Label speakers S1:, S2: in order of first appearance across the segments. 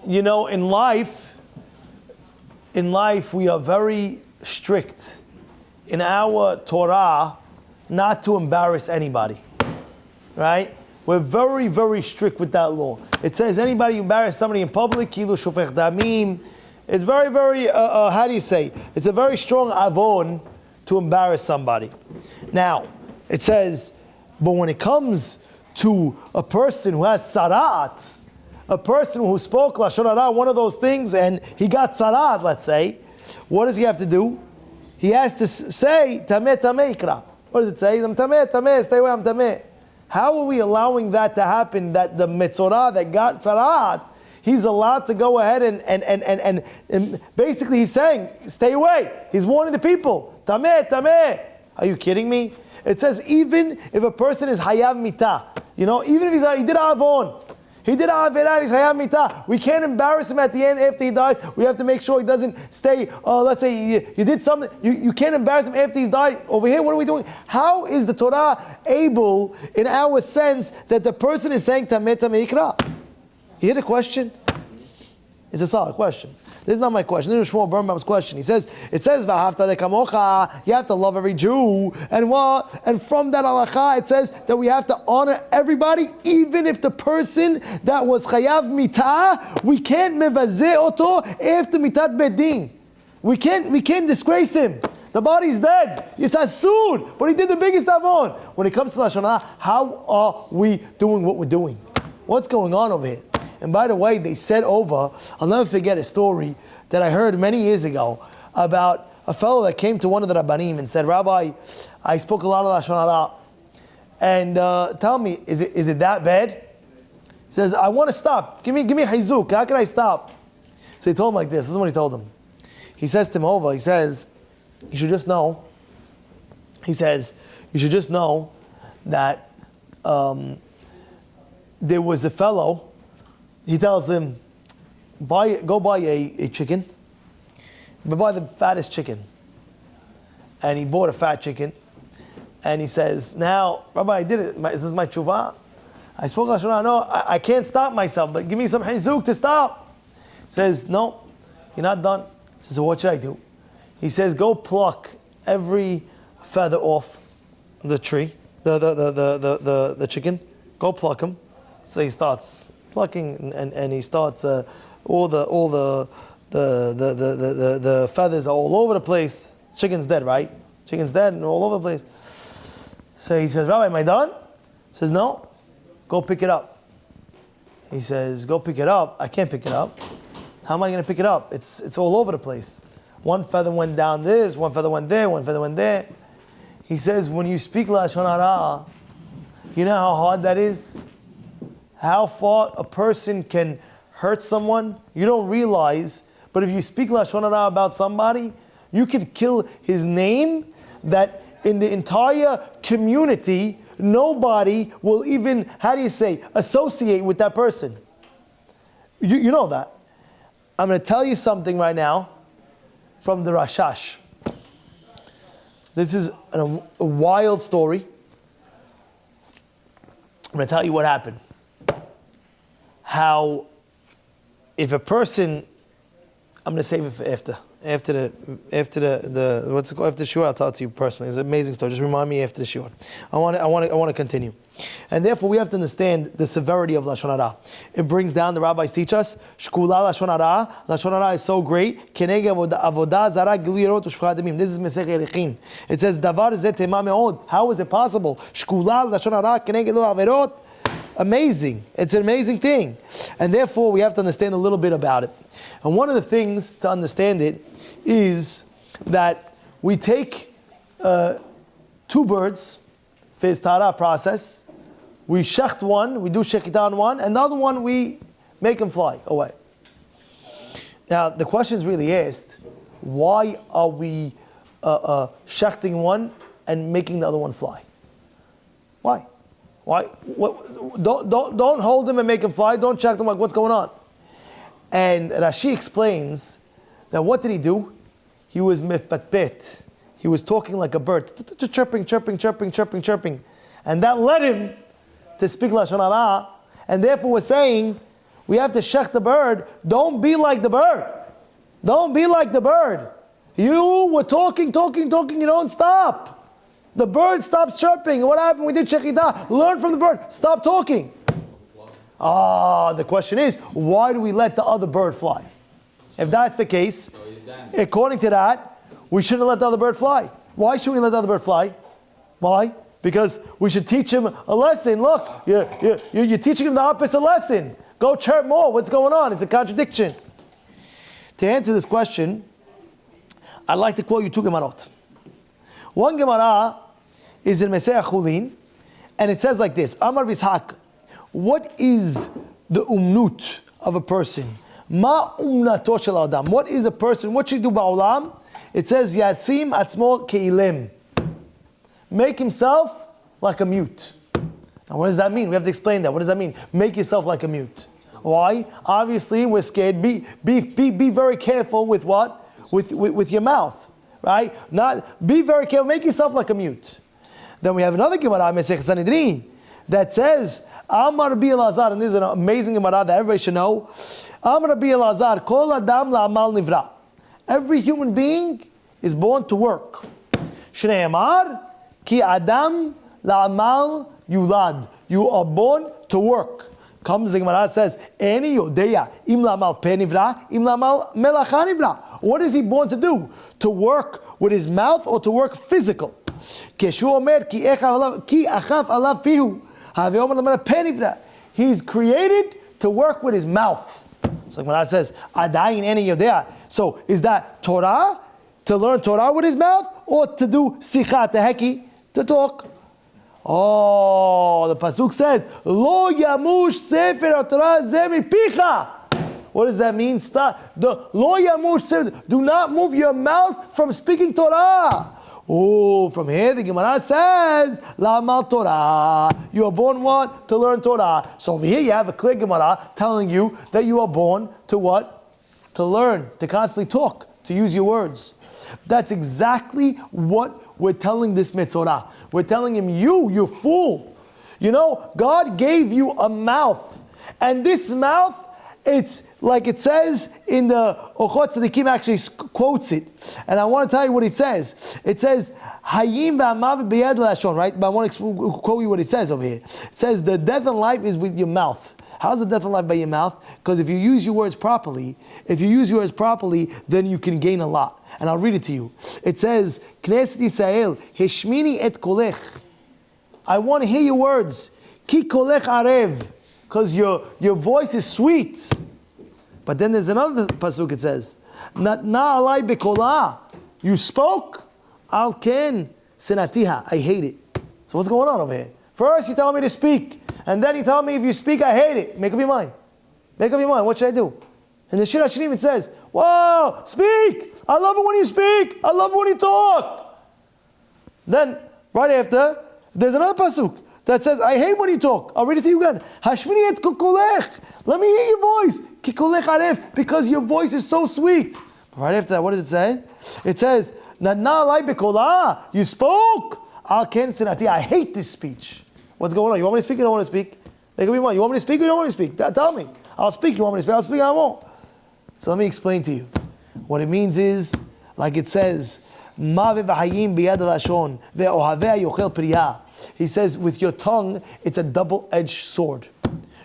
S1: in life, we are very strict in our Torah not to embarrass anybody, right? We're very, very strict with that law. It says anybody who embarrass somebody in public, kilu shofech damim. It's very, very, how do you say? It's a very strong avon to embarrass somebody. Now, it says, but when it comes to a person who has sarat, a person who spoke lashon hara, one of those things, and he got sarat, let's say, what does he have to do? He has to say, tameh, tameh, ikra. What does it say? I'm tameh, tameh, stay away, I'm tameh. How are we allowing that to happen, that the Metzora that got sarat, he's allowed to go ahead and basically he's saying, stay away. He's warning the people, tameh, tameh. Are you kidding me? It says even if a person is hayav mitah, even if he did avon, he did avirat, he's hayav mitah. We can't embarrass him at the end after he dies. We have to make sure he doesn't stay. Let's say you did something, you can't embarrass him after he's died. Over here, what are we doing? How is the Torah able, in our sense, that the person is saying tameh tameh ikra? You hear the question? It's a solid question. This is not my question. This is Shmuel Birnbaum's question. It says, "V'ahavta lekamocha." You have to love every Jew, and what? And from that halacha, it says that we have to honor everybody, even if the person that was chayav mitah, we can't mevazeh oto after mitat bedin. We can't disgrace him. The body's dead. It's asur, but he did the biggest avon. When it comes to lashon hara, how are we doing what we're doing? What's going on over here? And by the way, they said over, I'll never forget a story that I heard many years ago about a fellow that came to one of the Rabbanim and said, Rabbi, I spoke a lot of Lashon Hara. And tell me, is it that bad? He says, I want to stop. Give me Hayzuk. How can I stop? So he told him like this. This is what he told him. He says to him over, he says, you should just know. He says, you should just know that there was a fellow. He tells him, go buy a chicken, but buy the fattest chicken. And he bought a fat chicken. And he says, now, Rabbi, I did it. This is my tshuva. I spoke lashon hara. No, I can't stop myself, but give me some hizuk to stop. He says, no, you're not done. He says, so what should I do? He says, go pluck every feather off the tree, the chicken. Go pluck them. So he starts plucking, and he starts all the feathers are all over the place. Chicken's dead, right? Chicken's dead and all over the place. So he says, Rabbi, am I done? He says, no. Go pick it up. He says, go pick it up. I can't pick it up. How am I going to pick it up? It's all over the place. One feather went down this, one feather went there, one feather went there. He says, when you speak lashon hara, you know how hard that is? How far a person can hurt someone, you don't realize, but if you speak lashon hara about somebody, you could kill his name, that in the entire community, nobody will even, associate with that person. You know that. I'm going to tell you something right now from the Rashash. This is a wild story. I'm going to tell you what happened. How, if a person, I'm going to save it for after the what's it called, after the shiur, I'll tell it to you personally. It's an amazing story. Just remind me after the shiur. I want to continue, and therefore we have to understand the severity of lashon hara. It brings down, the rabbis teach us, shkula lashon hara. Lashon hara is so great. Keneged avodah zara gilu yerot u'shfachat damim. This is Mesech Erechim. It says davar zeh tema meod. How is it possible? Shkula lashon hara keneged lo averot. Amazing. It's an amazing thing. And therefore, we have to understand a little bit about it. And one of the things to understand it is that we take two birds for his tara process. We shecht one, we do shechita on one, and the other one we make him fly away. Now, the question is really asked, why are we shechting one and making the other one fly? Why? Why? Don't hold him and make him fly. Don't check him like what's going on. And Rashi explains that what did he do? He was mipatpet. He was talking like a bird, chirping, chirping, chirping, chirping, chirping, and that led him to speak lashon hara. And therefore, we're saying we have to shech the bird. Don't be like the bird. Don't be like the bird. You were talking, you don't stop. The bird stops chirping. What happened? We did shechita. Learn from the bird. Stop talking. The question is, why do we let the other bird fly? If that's the case, according to that, we shouldn't let the other bird fly. Why shouldn't we let the other bird fly? Why? Because we should teach him a lesson. Look, you're teaching him the opposite lesson. Go chirp more. What's going on? It's a contradiction. To answer this question, I'd like to quote you two Gemarot. One Gemara is in Meseh Chulin, and it says like this: Amar Bishak, what is the umnut of a person? Ma umnato shel adam. What is a person? What should he do ba'olam? It says Yasim atzmo keilim. Make himself like a mute. Now what does that mean? We have to explain that. What does that mean? Make yourself like a mute. Why? Obviously we're scared. Be very careful with what? With your mouth. Right? Be very careful. Make yourself like a mute. Then we have another Gemara, Mesech Sanhedrin, that says, Amar Rabbi Elazar, and this is an amazing Gemara that everybody should know. Amar Rabbi Elazar, Kol Adam la'amal nivra. Every human being is born to work. Shnei Amar, Ki Adam la'amal yulad. You are born to work. Comes the Gemara, says, Eni yodeya im la'amal pe nivra, im la'amal melacha nivra. What is he born to do? To work with his mouth or to work physical? Keshu omer ki achaf alav pihu. He's created to work with his mouth. So when I says adayin eni yodea, so is that Torah, to learn Torah with his mouth, or to do sikha teheki, to talk? Oh, the pasuk says lo yamush sefer Torah zemi picha. What does that mean? Stop. The lo yamush sefer. Do not move your mouth from speaking Torah. Oh, from here the Gemara says, La'amal Torah. You are born what? To learn Torah. So over here you have a clear Gemara telling you that you are born to what? To learn, to constantly talk, to use your words. That's exactly what we're telling this Metzora. We're telling him, you fool. You know, God gave you a mouth. And this mouth, it's like it says in the Ochot Tzadikim, actually quotes it. And I want to tell you what it says. It says, Hayim v'amav b'yad lashon, right? But I want to quote you what it says over here. It says, the death and life is with your mouth. How's the death and life by your mouth? Because if you use your words properly, then you can gain a lot. And I'll read it to you. It says, Knesset Yisrael, Heshmini et kolech. I want to hear your words. Ki kolech arev. Because your voice is sweet. But then there's another pasuk, it says, Natna alai bekola. You spoke, al ken senatiha. I hate it. So what's going on over here? First you tell me to speak, and then you tell me if you speak, I hate it. Make up your mind. Make up your mind. What should I do? In the Shir HaShirim it says, whoa, speak. I love it when you speak. I love it when you talk. Then, right after, there's another pasuk that says, I hate when you talk. I'll read it to you again. Hashmini et kolech. Let me hear your voice. Ki kolech aref. Because your voice is so sweet. But right after that, what does it say? It says, Nadna alai bekola. You spoke. Al ken senati. I hate this speech. What's going on? You want me to speak or don't want to speak? Make up your mind. You want me to speak or you don't want to speak? Tell me. I'll speak. You want me to speak? I'll speak. I won't. So let me explain to you. What it means is, like it says, Ma v'hayim biyad lashon ve'ohaveh yochel priyah. He says, with your tongue, it's a double-edged sword.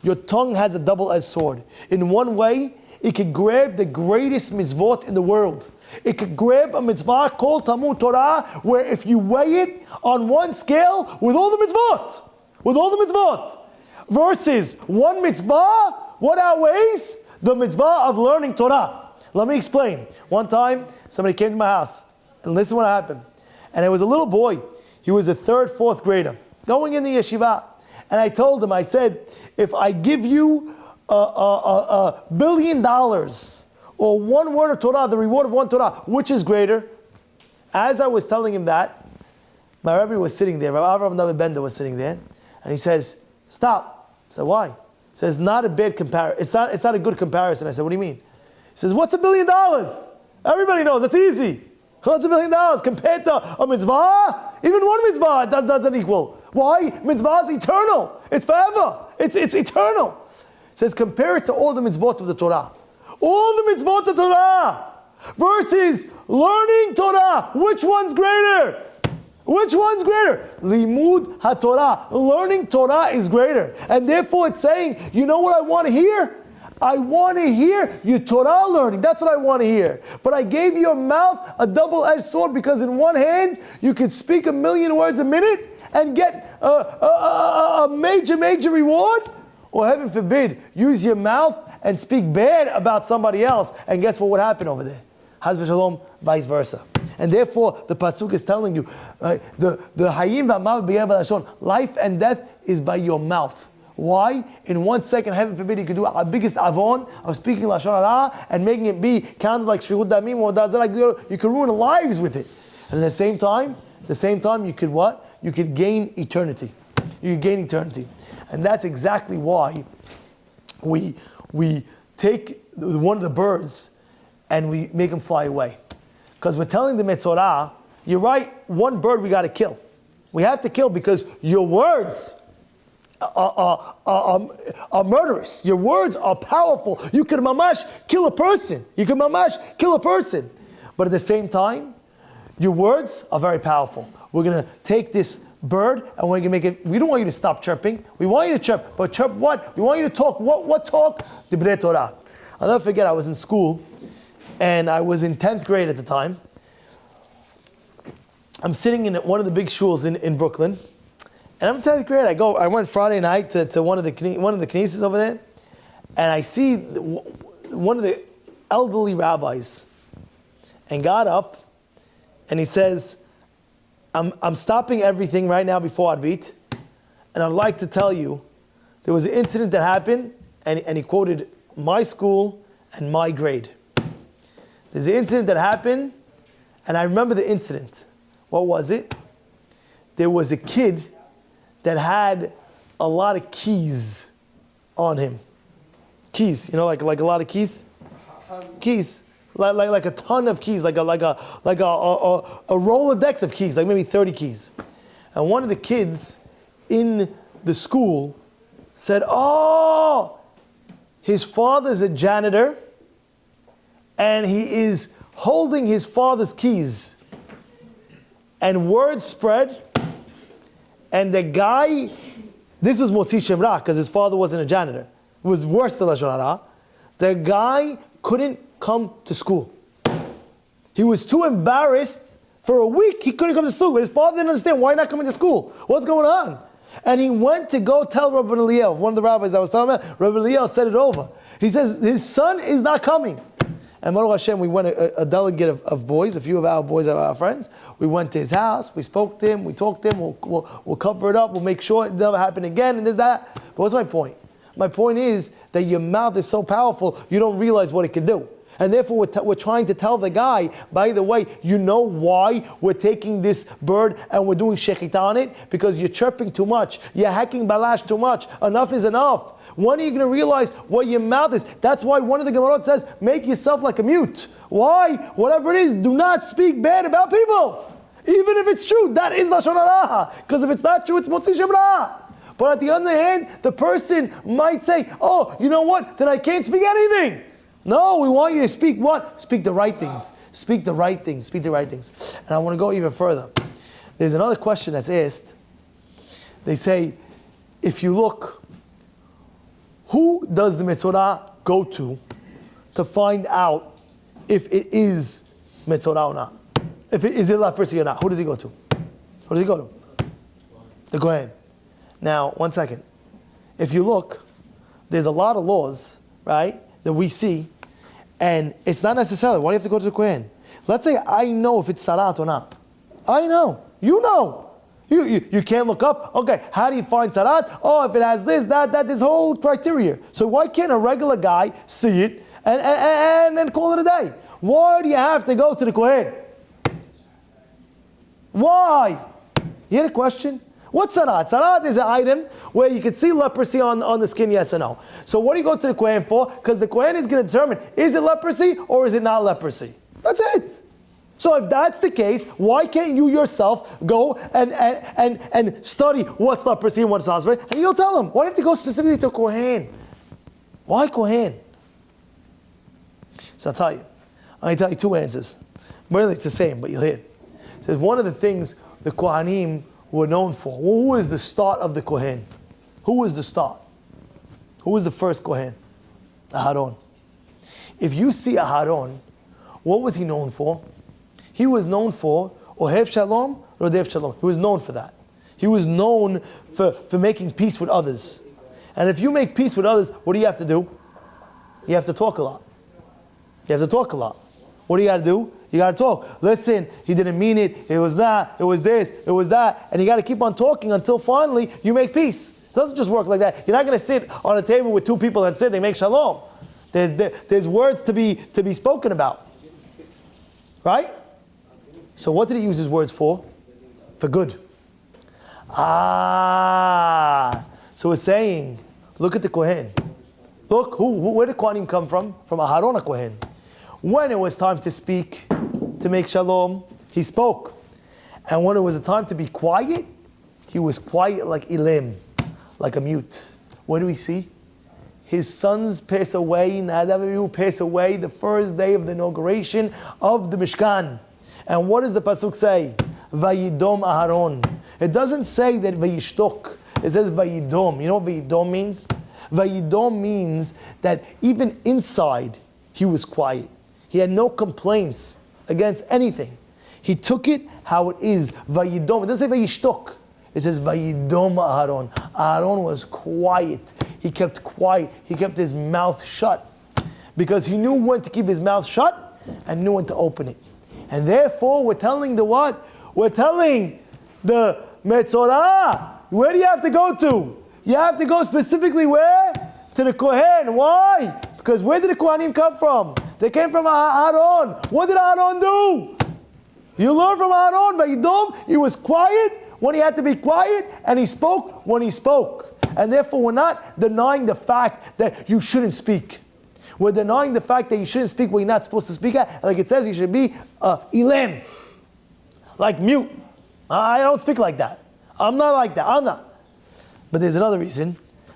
S1: Your tongue has a double-edged sword. In one way, it could grab the greatest mitzvot in the world. It could grab a mitzvah called Talmud Torah, where if you weigh it on one scale with all the mitzvot, versus one mitzvah, what outweighs? The mitzvah of learning Torah. Let me explain. One time, somebody came to my house, and listen what happened. And it was a little boy. He was a 3rd, 4th grader, going in the yeshiva. And I told him, I said, if I give you $1 billion or one word of Torah, the reward of one Torah, which is greater? As I was telling him that, my Rabbi was sitting there, Rabbi Avraham David Bender was sitting there, and he says, stop. I said, why? He says, not a bad comparison. It's not a good comparison. I said, what do you mean? He says, what's $1 billion? Everybody knows, it's easy. What's $1 billion compared to a mitzvah? Even one mitzvah doesn't equal. Why? Mitzvah is eternal. It's forever. It's eternal. It says, compare it to all the mitzvot of the Torah. All the mitzvot of the Torah versus learning Torah. Which one's greater? Which one's greater? Limud HaTorah. Learning Torah is greater. And therefore it's saying, you know what I want to hear? I want to hear your Torah learning. That's what I want to hear. But I gave your mouth a double-edged sword because in one hand, you could speak 1,000,000 words a minute and get a major reward. Or heaven forbid, use your mouth and speak bad about somebody else. And guess what would happen over there? Haz v'shalom, vice versa. And therefore, the Pasuk is telling you, the hayim v'amav b'yad v'lashon, life and death is by your mouth. Why? In 1 second, heaven forbid, you could do our biggest avon of speaking Lashon Hara and making it be counted like Shfichut Damim or Dazar. You could ruin lives with it. And at the same time, you could what? You could gain eternity. You could gain eternity. And that's exactly why we take one of the birds and we make them fly away. Because we're telling the Metzora, you're right, one bird we got to kill. We have to kill because your words are murderous. Your words are powerful. You can mamash kill a person. But at the same time, your words are very powerful. We're going to take this bird and we're going to make it, we don't want you to stop chirping. We want you to chirp, but chirp what? We want you to talk. What talk? Divrei Torah. I'll never forget, I was in school and I was in 10th grade at the time. I'm sitting in one of the big shuls in Brooklyn. And I'm in 10th grade. I went Friday night to one of the knesses over there, and I see one of the elderly rabbis, and got up, and he says, "I'm stopping everything right now before Arbit, and I'd like to tell you, there was an incident that happened," and he quoted my school and my grade. There's an incident that happened, and I remember the incident. What was it? There was a kid that had a lot of keys on him. Keys, you know, like a lot of keys? Keys. Like a ton of keys, like a Rolodex of keys, like maybe 30 keys. And one of the kids in the school said, "Oh, his father's a janitor, and he is holding his father's keys." And word spread, and the guy, this was Motzi Shem Ra, because his father wasn't a janitor. It was worse than Lashon Hara. The guy couldn't come to school. He was too embarrassed. For a week, he couldn't come to school. But his father didn't understand, why not coming to school? What's going on? And he went to go tell Rabbi Eliel, one of the rabbis that was telling him, Rabbi Eliel said it over. He says, his son is not coming. And Baruch Hashem, we went a delegate of boys, a few of our boys, of our friends. We went to his house, we spoke to him, we talked to him, we'll cover it up, we'll make sure it never happen again, and this, that. But what's my point? My point is that your mouth is so powerful, you don't realize what it can do. And therefore, we're trying to tell the guy, by the way, you know why we're taking this bird and we're doing shechita on it? Because you're chirping too much. You're hacking balash too much. Enough is enough. When are you going to realize what your mouth is? That's why one of the Gemarot says, make yourself like a mute. Why? Whatever it is, do not speak bad about people. Even if it's true, that is Lashon Hara. Because if it's not true, it's Motzi Shem Ra. But on the other hand, the person might say, oh, you know what? Then I can't speak anything. No, we want you to speak what? Speak the right things. Speak the right things. Speak the right things. And I want to go even further. There's another question that's asked. They say, if you look, who does the Metzora go to find out if it is Metzora or not? Is it leprosy or not? Who does he go to? Who does he go to? The Kohen. Now, 1 second. If you look, there's a lot of laws, right, that we see, and it's not necessarily, why do you have to go to the Kohen? Let's say I know if it's Sarat or not. I know. You know. You can't look up. Okay, how do you find Sarat? Oh, if it has this, that, this whole criteria. So why can't a regular guy see it and call it a day? Why do you have to go to the Kohen? Why? You hear the question? What's Sarat? Sarat is an item where you can see leprosy on the skin, yes or no. So what do you go to the Kohen for? Because the Kohen is going to determine, is it leprosy or is it not leprosy? That's it. So if that's the case, why can't you yourself go and study what's leprosy and what's not leprosy? And you'll tell them. Why do you have to go specifically to Kohen? Why Kohen? So I'll tell you. I'm going to tell you two answers. Really, it's the same, but you'll hear it. It says one of the things the Kohanim were known for. Who was the start of the Kohen? Who was the start? Who was the first Kohen? Aharon. If you see Aharon, what was he known for? He was known for Ohev Shalom, Rodev Shalom. He was known for that. He was known for making peace with others. And if you make peace with others, what do you have to do? You have to talk a lot. You have to talk a lot. What do you got to do? You got to talk. Listen, he didn't mean it. It was that. It was this. It was that. And you got to keep on talking until finally you make peace. It doesn't just work like that. You're not going to sit on a table with two people and they make shalom. There's words to be spoken about. Right? So what did he use his words for? For good. So it's saying, look at the Kohen. Look, where did Kohanim come from? From Aharon Kohen. When it was time to speak, to make shalom, he spoke. And when it was a time to be quiet, he was quiet like Elim, like a mute. What do we see? His sons pass away, Nadav and Abihu pass away the first day of the inauguration of the Mishkan. And what does the pasuk say? Vayidom Aharon. It doesn't say that Vayishtok. It says Vayidom. You know what Vayidom means? Vayidom means that even inside he was quiet. He had no complaints against anything. He took it how it is. Vayidom. It doesn't say Vayishtok. It says Vayidom Aharon. Aharon was quiet. He kept quiet. He kept his mouth shut. Because he knew when to keep his mouth shut and knew when to open it. And therefore we're telling the what? We're telling the Metzora. Where do you have to go to? You have to go specifically where? To the Kohen. Why? Because where did the Kohanim come from? They came from Aaron. What did Aaron do? You learn from Aaron, Vayidom. He was quiet when he had to be quiet, and he spoke when he spoke. And therefore we're not denying the fact that you shouldn't speak. We're denying the fact that you shouldn't speak where you're not supposed to speak at. Like it says, you should be Elim. Like mute. I don't speak like that. I'm not like that. I'm not. But there's another reason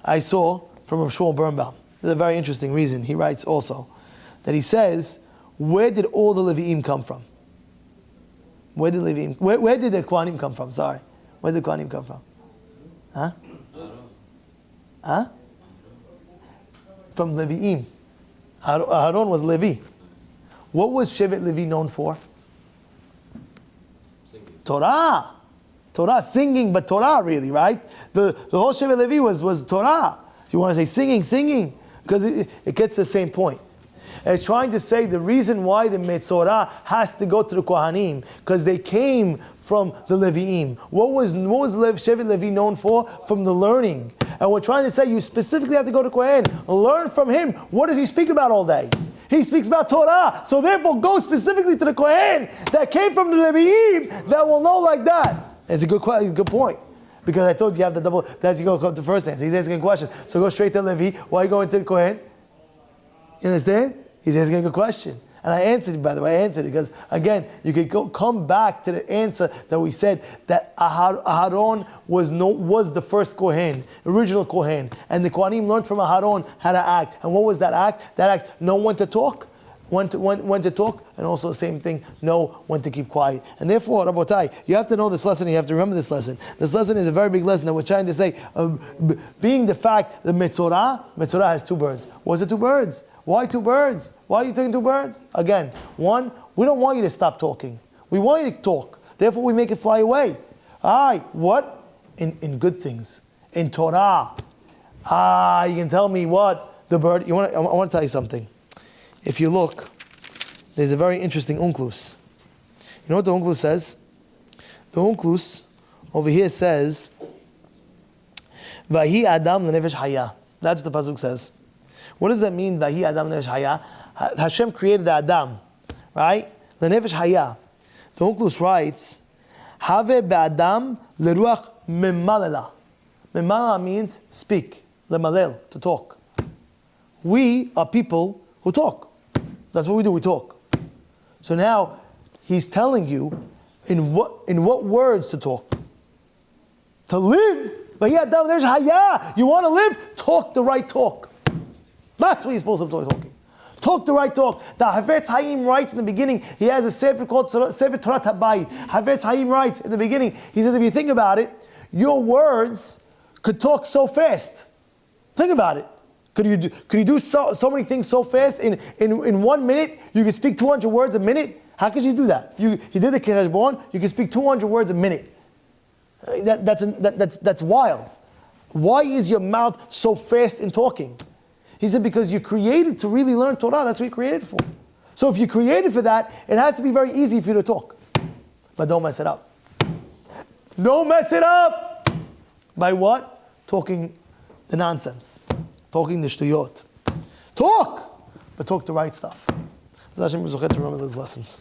S1: I saw from Rav Shmuel Birnbaum. There's a very interesting reason. He writes also that he says, where did all the Levi'im come from? Where did the Kohanim come from? Sorry. Where did the Kohanim come from? Huh? Huh? From Levi'im. Aaron was Levi. What was Shevet Levi known for? Singing. Torah, singing, but Torah really, right? The whole Shevet Levi was Torah. If you want to say singing, because it gets the same point. And it's trying to say the reason why the Metzora has to go to the Kohanim, because they came from the Levi'im. What was Shevet Levi known for? From the learning. And we're trying to say you specifically have to go to Kohen. Learn from him. What does he speak about all day? He speaks about Torah. So therefore go specifically to the Kohen that came from the Levi'im that will know like that. It's a good point. Because I told you have the double, that's you go to the first answer. He's asking a question. So go straight to Levi. Why are you going to the Kohen? You understand? He's asking a good question. And I answered it, by the way. I answered it because, again, you could come back to the answer that we said that Aharon was the first Kohen, original Kohen. And the Kohanim learned from Aharon how to act. And what was that act? That act, know when to talk, when to talk, and also the same thing, know when to keep quiet. And therefore, Rabotai, you have to know this lesson, you have to remember this lesson. This lesson is a very big lesson that we're trying to say, being the fact that Metzora has two birds. What's it two birds? Why two birds? Why are you taking two birds? Again, one, we don't want you to stop talking. We want you to talk. Therefore, we make it fly away. All right, what? In good things. In Torah. You can tell me what? The bird. I want to tell you something. If you look, there's a very interesting unklus. You know what the unklus says? The unklus over here says, Vahi Adam lenefesh haya. That's what the pasuk says. What does that mean? Vahi Adam lenefesh haya. Hashem created the Adam, right? Lenefesh haya. The unklus writes, Have be'adam leruach memalela. Memalela means speak. Lemalel, to talk. We are people who talk. That's what we do, we talk. So now, he's telling you in what words to talk. To live. You want to live? Talk the right talk. That's what you're supposed to be talking. Talk the right talk. The Havetz Haim writes in the beginning, he has a sefer called Sefer Torah Tabayit. Havetz Haim writes in the beginning, he says, if you think about it, your words could talk so fast. Think about it. Could you do so many things so fast? In 1 minute, you could speak 200 words a minute? How could you do that? You did the Kirashbon, you can speak 200 words a minute. That's wild. Why is your mouth so fast in talking? He said, because you're created to really learn Torah. That's what you're created for. So if you're created for that, it has to be very easy for you to talk. But don't mess it up. Don't mess it up! By what? Talking the nonsense. Talking the shtuyot. Talk! But talk the right stuff. Hashem is to remember those lessons.